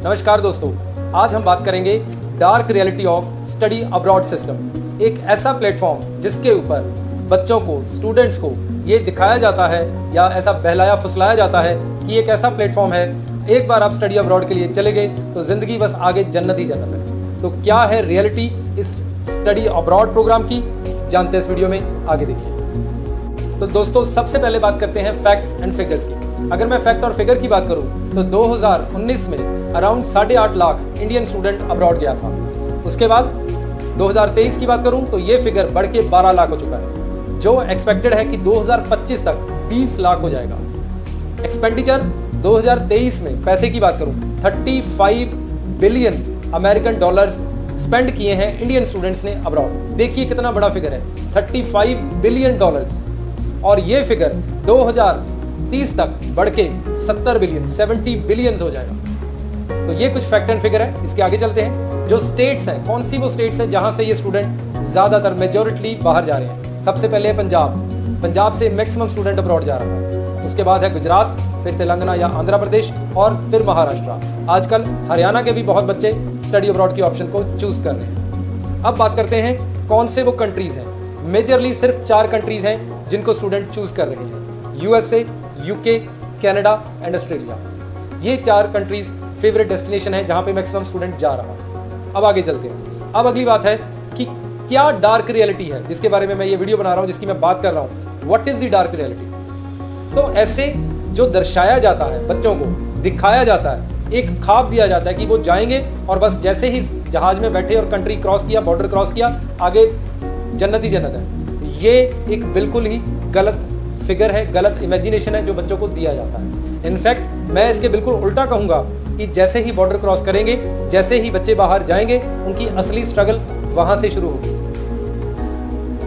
नमस्कार दोस्तों, आज हम बात करेंगे dark reality of study abroad system. एक ऐसा प्लेटफॉर्म जिसके ऊपर बच्चों को, स्टूडेंट्स को ये दिखाया जाता है या ऐसा बहलाया फुसलाया जाता है कि एक ऐसा प्लेटफॉर्म है, एक बार आप स्टडी अब्रॉड के लिए चले गए तो ज़िंदगी बस आगे जन्नत ही जन्नत है। तो क्या है रियलिटी इस स्टडी अब्रॉड प्रोग्राम की, जानते हैं इस वीडियो में, आगे देखिए। तो दोस्तों सबसे पहले बात करते हैं फैक्ट्स एंड फिगर्स की। अगर मैं फैक्ट और फिगर की बात करूं तो 2019 में around 8.5 lakh Indian student abroad गया था। उसके बाद 2023 की बात करूं तो ये फिगर बढ़ के 12 लाख हो चुका है, जो एक्सपेक्टेड है कि 2025 तक 20 लाख हो जाएगा। एक्सपेंडिचर 2023 में पैसे की बात करूं 35 बिलियन अमेरिकन डॉलर्स स्पेंड किए हैं इंडियन स्टूडेंट्स ने अब्रॉड। देखिए कितना बड़ा फिगर है, 35 बिलियन डॉलर्स, और ये फिगर 2030 तक बढ़ के 70 बिलियन हो जाएगा। तो ये कुछ फैक्ट एंड फिगर है। इसके आगे चलते हैं। जो स्टेट्स हैं, कौन सी वो स्टेट्स हैं जहां से ये स्टूडेंट ज़्यादातर मेजॉरिटी बाहर जा रहे हैं। सबसे पहले है पंजाब से मैक्सिमम स्टूडेंट अब्रॉड जा रहा है। उसके बाद है गुजरात, फिर तेलंगाना या आंध्र प्रदेश, और फिर महाराष्ट्र। आजकल हरियाणा के भी बहुत बच्चे स्टडी अब्रॉड की ऑप्शन को चूज कर रहे हैं। अब बात करते हैं कौन से वो कंट्रीज हैं। मेजरली सिर्फ 4 कंट्रीज हैं जिनको स्टूडेंट चूज कर रहे हैं: USA, UK, Canada and Australia. ये 4 कंट्रीज फेवरेट डेस्टिनेशन है जहां पे मैक्सिमम स्टूडेंट जा रहा है। अब आगे चलते हैं। अब अगली बात है कि क्या डार्क रियलिटी है जिसके बारे में मैं ये वीडियो बना रहा हूं, जिसकी मैं बात कर रहा हूं। What is the dark reality? तो ऐसे जो दर्शाया जाता है, बच्चों को दिखाया जाता है, एक ख्वाब दिया जाता है कि वो जाएंगे और बस जैसे ही जहाज में बैठे और कंट्री क्रॉस किया, बॉर्डर क्रॉस किया, आगे जन्नत ही जन्नत है। ये एक बिल्कुल ही गलत फिगर है, गलत इमेजिनेशन है जो बच्चों को दिया जाता है। इनफैक्ट मैं इसके बिल्कुल उल्टा कहूंगा कि जैसे ही बॉर्डर क्रॉस करेंगे, जैसे ही बच्चे बाहर जाएंगे, उनकी असली स्ट्रगल वहां से शुरू होगी।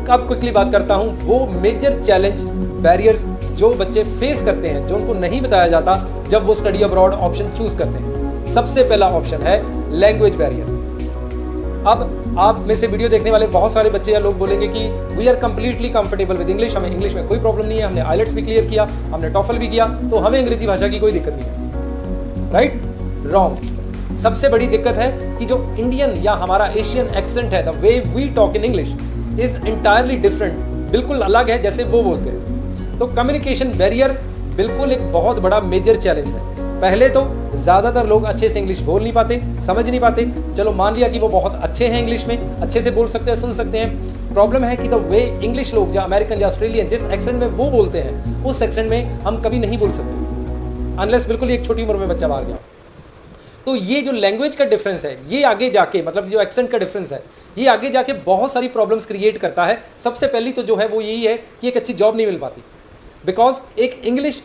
अब क्विकली बात करता हूं वो मेजर चैलेंज, बैरियर्स जो बच्चे फेस करते हैं, जो उनको नहीं बताया जाता जब वो स्टडी अब्रॉड ऑप्शन चूज करते हैं। सबसे पहला ऑप्शन है लैंग्वेज बैरियर। अब आप में से वीडियो देखने वाले बहुत सारे बच्चे या लोग बोलेंगे कि we are completely comfortable with English, हमें इंग्लिश में कोई प्रॉब्लम नहीं है, हमने आइलेट्स भी क्लियर किया, हमने टॉफल भी किया, तो हमें अंग्रेजी भाषा की कोई दिक्कत नहीं है। राइट? रॉन्ग। सबसे बड़ी दिक्कत है कि जो इंडियन या हमारा एशियन एक्सेंट है, the way we talk in English is entirely different, बिल्कुल अलग है जैसे वो बोलते हैं। तो कम्युनिकेशन बैरियर बिल्कुल एक बहुत बड़ा मेजर चैलेंज है। पहले तो ज़्यादातर लोग अच्छे से इंग्लिश बोल नहीं पाते, समझ नहीं पाते। चलो मान लिया कि वो बहुत अच्छे हैं इंग्लिश में, अच्छे से बोल सकते हैं, सुन सकते हैं। प्रॉब्लम है कि द वे इंग्लिश लोग या अमेरिकन या ऑस्ट्रेलियन जिस एक्सेंट में वो बोलते हैं, उस एक्सेंट में हम कभी नहीं बोल सकते, अनलेस बिल्कुल एक छोटी उम्र में बच्चा बाहर गया। तो ये जो लैंग्वेज का डिफरेंस है, ये आगे जाके, मतलब जो एक्सेंट का डिफरेंस है, ये आगे जाके बहुत सारी प्रॉब्लम्स क्रिएट करता है। सबसे पहली तो जो है वो यही है कि एक अच्छी जॉब नहीं मिल पाती, बिकॉज एक इंग्लिश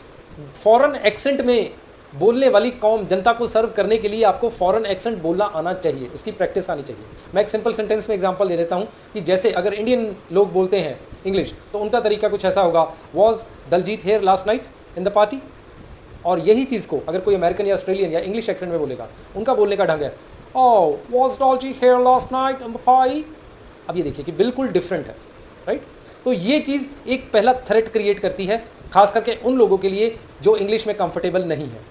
फॉरेन एक्सेंट में बोलने वाली कौम, जनता को सर्व करने के लिए आपको फॉरेन एक्सेंट बोलना आना चाहिए, उसकी प्रैक्टिस आनी चाहिए। मैं एक सिंपल सेंटेंस में एग्जांपल दे देता हूं कि जैसे अगर इंडियन लोग बोलते हैं इंग्लिश, तो उनका तरीका कुछ ऐसा होगा: was Daljit here last night in the party. और यही चीज़ को अगर कोई अमेरिकन या ऑस्ट्रेलियन या इंग्लिश एक्सेंट में बोलेगा, उनका बोलने का ढंग है, oh was Daljit here last night in the party. अब ये देखिए कि बिल्कुल डिफरेंट है। राइट? तो ये चीज़ एक पहला थ्रेट क्रिएट करती है, खास करके उन लोगों के लिए जो इंग्लिश में कंफर्टेबल नहीं है।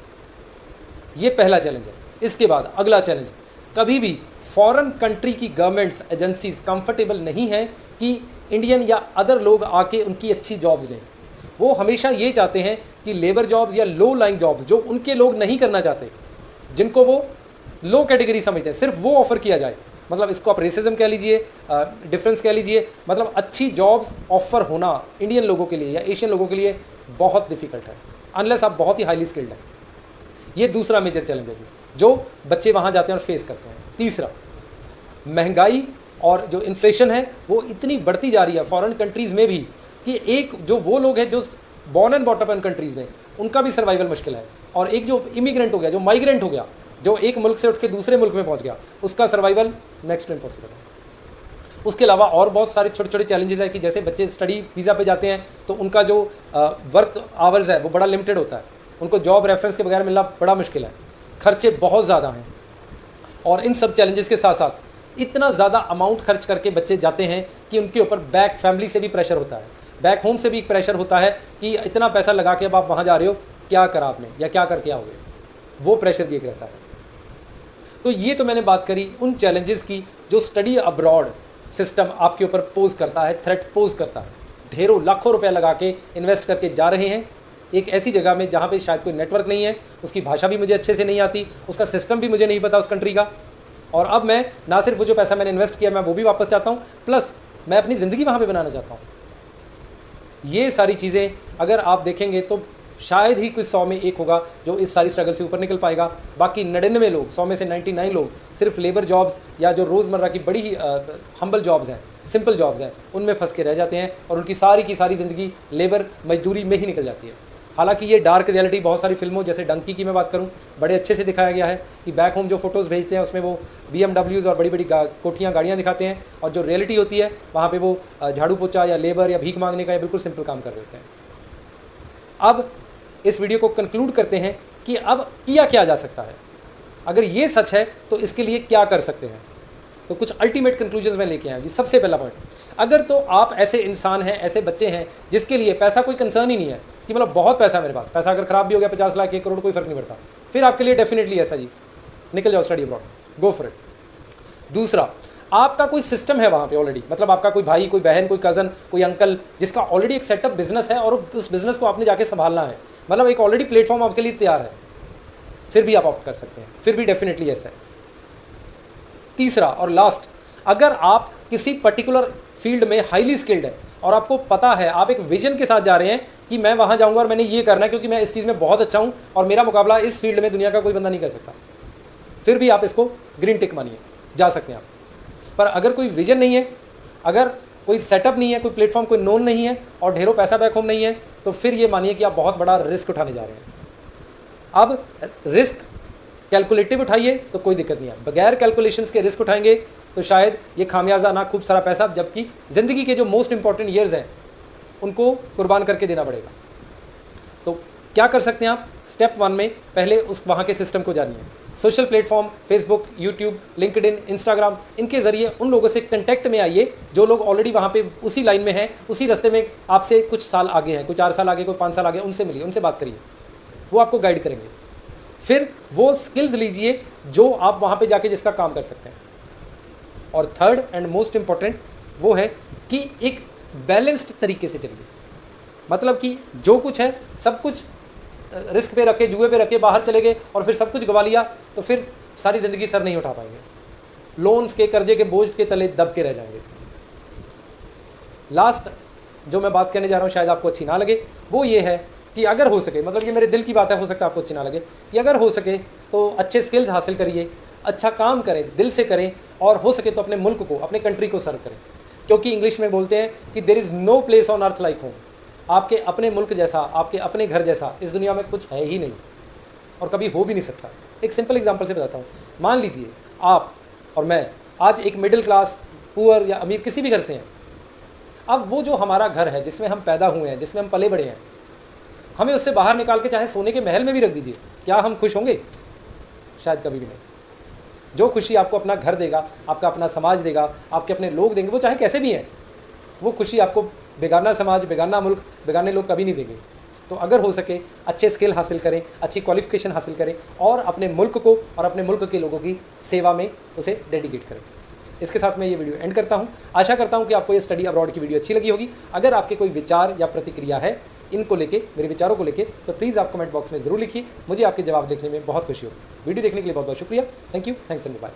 ये पहला चैलेंज है। इसके बाद अगला चैलेंज, कभी भी फॉरेन कंट्री की गवर्नमेंट्स, एजेंसीज कंफर्टेबल नहीं है कि इंडियन या अदर लोग आके उनकी अच्छी जॉब्स लें। वो हमेशा ये चाहते हैं कि लेबर जॉब्स या लो लाइन जॉब्स जो उनके लोग नहीं करना चाहते, जिनको वो लो कैटेगरी समझते हैं, सिर्फ वो ऑफर किया जाए। मतलब इसको आप रेसिज्म कह लीजिए, डिफरेंस कह लीजिए, मतलब अच्छी जॉब्स ऑफर होना इंडियन लोगों के लिए या एशियन लोगों के लिए बहुत डिफिकल्ट है, अनलेस आप बहुत ही हाईली स्किल्ड हैं। ये दूसरा मेजर चैलेंज है जो बच्चे वहाँ जाते हैं और फेस करते हैं। तीसरा, महंगाई और जो इन्फ्लेशन है वो इतनी बढ़ती जा रही है फॉरेन कंट्रीज़ में भी कि एक जो वो लोग हैं जो born and brought up in countries में, उनका भी सर्वाइवल मुश्किल है। और एक जो इमिग्रेंट हो गया, जो माइग्रेंट हो गया, जो एक मुल्क से उठ के दूसरे मुल्क में पहुँच गया, उसका सर्वाइवल नेक्स्ट टू इम्पॉसिबल है। उसके अलावा और बहुत सारे छोटे छोटे चैलेंजेस है कि जैसे बच्चे स्टडी वीज़ा पे जाते हैं तो उनका जो वर्क आवर्स है वो बड़ा लिमिटेड होता है, उनको जॉब रेफरेंस के बगैर मिलना बड़ा मुश्किल है, खर्चे बहुत ज़्यादा हैं। और इन सब चैलेंजेस के साथ साथ इतना ज़्यादा अमाउंट खर्च करके बच्चे जाते हैं कि उनके ऊपर बैक फैमिली से भी प्रेशर होता है, बैक होम से भी प्रेशर होता है कि इतना पैसा लगा के अब आप वहाँ जा रहे हो, क्या करा आपने या क्या करके आओगे, वो प्रेशर भी एक रहता है। तो ये तो मैंने बात करी उन चैलेंजेस की जो स्टडी अब्रॉड सिस्टम आपके ऊपर पोज करता है, थ्रेट पोज करता है। ढेरों लाखों रुपए लगा के इन्वेस्ट करके जा रहे हैं एक ऐसी जगह में जहाँ पे शायद कोई नेटवर्क नहीं है, उसकी भाषा भी मुझे अच्छे से नहीं आती, उसका सिस्टम भी मुझे नहीं पता उस कंट्री का, और अब मैं ना सिर्फ वो जो पैसा मैंने इन्वेस्ट किया मैं वो भी वापस चाहता हूँ, प्लस मैं अपनी ज़िंदगी वहाँ पे बनाना चाहता हूँ। ये सारी चीज़ें अगर आप देखेंगे तो शायद ही कुछ 100 में एक होगा जो इस सारी स्ट्रगल से ऊपर निकल पाएगा। बाकी 99 लोग, 100 में से 99 लोग सिर्फ लेबर जॉब्स या जो रोज़मर्रा की बड़ी ही हम्बल जॉब्स हैं, सिंपल जॉब्स हैं, उनमें फंस के रह जाते हैं और उनकी सारी की सारी ज़िंदगी लेबर मजदूरी में ही निकल जाती है। हालांकि ये डार्क रियलिटी बहुत सारी फिल्मों जैसे डंकी की मैं बात करूं बड़े अच्छे से दिखाया गया है कि बैक होम जो फोटोज़ भेजते हैं उसमें वो BMWs और बड़ी बड़ी कोठियाँ गाड़ियाँ दिखाते हैं, और जो रियलिटी होती है वहाँ पे वो झाड़ू पोछा या लेबर या भीख मांगने का या बिल्कुल सिंपल काम कर रहे होते हैं। अब इस वीडियो को कंक्लूड करते हैं कि अब किया क्या जा सकता है। अगर ये सच है तो इसके लिए क्या कर सकते हैं, तो कुछ अल्टीमेट कंक्लूजन में लेके आए जी। सबसे पहला पॉइंट, अगर तो आप ऐसे इंसान हैं, ऐसे बच्चे हैं जिसके लिए पैसा कोई कंसर्न ही नहीं है कि मतलब बहुत पैसा है मेरे पास, पैसा अगर खराब भी हो गया 50 लाख 1 करोड़ कोई फर्क नहीं पड़ता, फिर आपके लिए डेफिनेटली ऐसा जी, निकल जाओ study abroad, go for it. दूसरा, आपका कोई सिस्टम है वहाँ पे ऑलरेडी, मतलब आपका कोई भाई, कोई बहन, कोई कज़न, कोई अंकल जिसका ऑलरेडी एक सेटअप बिजनेस है और उस बिजनेस को आपने जाके संभालना है, मतलब एक ऑलरेडी प्लेटफॉर्म आपके लिए तैयार है, फिर भी आप ऑप्ट कर सकते हैं, फिर भी डेफिनेटली ऐसा है। तीसरा और लास्ट, अगर आप किसी पर्टिकुलर फील्ड में हाईली स्किल्ड है और आपको पता है, आप एक विजन के साथ जा रहे हैं कि मैं वहाँ जाऊँगा और मैंने ये करना है क्योंकि मैं इस चीज़ में बहुत अच्छा हूँ और मेरा मुकाबला इस फील्ड में दुनिया का कोई बंदा नहीं कर सकता, फिर भी आप इसको ग्रीन टिक मानिए, जा सकते हैं आप। पर अगर कोई विजन नहीं है, अगर कोई सेटअप नहीं है, कोई प्लेटफॉर्म, कोई नोन नहीं है और ढेरों पैसा बैक होम नहीं है, तो फिर ये मानिए कि आप बहुत बड़ा रिस्क उठाने जा रहे हैं। अब रिस्क कैलकुलेटिव उठाइए तो कोई दिक्कत नहीं है, बगैर कैलकुलेशंस के रिस्क उठाएंगे तो शायद ये खामियाजा ना खूब सारा पैसा, जबकि ज़िंदगी के जो मोस्ट इंपॉर्टेंट ईयर्स हैं उनको कुर्बान करके देना पड़ेगा। तो क्या कर सकते हैं आप? स्टेप 1 में पहले उस वहाँ के सिस्टम को जानिए। Social platform, Facebook, YouTube, LinkedIn, Instagram, इनके ज़रिए उन लोगों से कंटेक्ट में आइए जो लोग ऑलरेडी वहाँ पे उसी लाइन में हैं, उसी रास्ते में आपसे कुछ साल आगे हैं, कोई 4 साल आगे, कोई 5 साल आगे, उनसे मिलिए, उनसे बात करिए, वो आपको गाइड करेंगे। फिर वो स्किल्स लीजिए जो आप वहाँ पे जाके जिसका काम कर सकते हैं। और थर्ड एंड मोस्ट इम्पॉर्टेंट वो है कि एक बैलेंस्ड तरीके से चलिए, मतलब कि जो कुछ है सब कुछ रिस्क पे रख के, जुए पे रख के बाहर चले गए और फिर सब कुछ गवा लिया तो फिर सारी ज़िंदगी सर नहीं उठा पाएंगे, लोन्स के, कर्जे के बोझ के तले दब के रह जाएंगे। लास्ट जो मैं बात करने जा रहा हूँ शायद आपको अच्छी ना लगे, वो ये है कि अगर हो सके, मतलब ये मेरे दिल की बात है, हो सकता है आपको अच्छी ना लगे, कि अगर हो सके तो अच्छे स्किल्स हासिल करिए, अच्छा काम करें, दिल से करें, और हो सके तो अपने मुल्क को, अपने कंट्री को सर्व करें, क्योंकि इंग्लिश में बोलते हैं कि there is no place on earth like home. आपके अपने मुल्क जैसा, आपके अपने घर जैसा इस दुनिया में कुछ है ही नहीं और कभी हो भी नहीं सकता। एक सिंपल एग्जांपल से बताता हूँ। मान लीजिए आप और मैं आज एक मिडिल क्लास, पुअर या अमीर किसी भी घर से हैं। अब वो जो हमारा घर है जिसमें हम पैदा हुए हैं, जिसमें हम पले बड़े हैं, हमें उससे बाहर निकाल के चाहे सोने के महल में भी रख दीजिए, क्या हम खुश होंगे? शायद कभी भी नहीं। जो खुशी आपको अपना घर देगा, आपका अपना समाज देगा, आपके अपने लोग देंगे, वो चाहे कैसे भी हैं, वो खुशी आपको बेगाना समाज, बेगाना मुल्क, बेगाने लोग कभी नहीं देंगे। तो अगर हो सके अच्छे स्किल हासिल करें, अच्छी क्वालिफिकेशन हासिल करें और अपने मुल्क को और अपने मुल्क के लोगों की सेवा में उसे डेडिकेट करें। इसके साथ मैं ये वीडियो एंड करता हूँ। आशा करता हूँ कि आपको ये स्टडी अब्रॉड की वीडियो अच्छी लगी होगी। अगर आपके कोई विचार या प्रतिक्रिया है इनको लेके, मेरे विचारों को लेके, तो प्लीज़ आप कमेंट बॉक्स में ज़रूर लिखिए, मुझे आपके जवाब लिखने में बहुत खुशी होगी। वीडियो देखने के लिए बहुत बहुत शुक्रिया। Thank you, thanks and bye.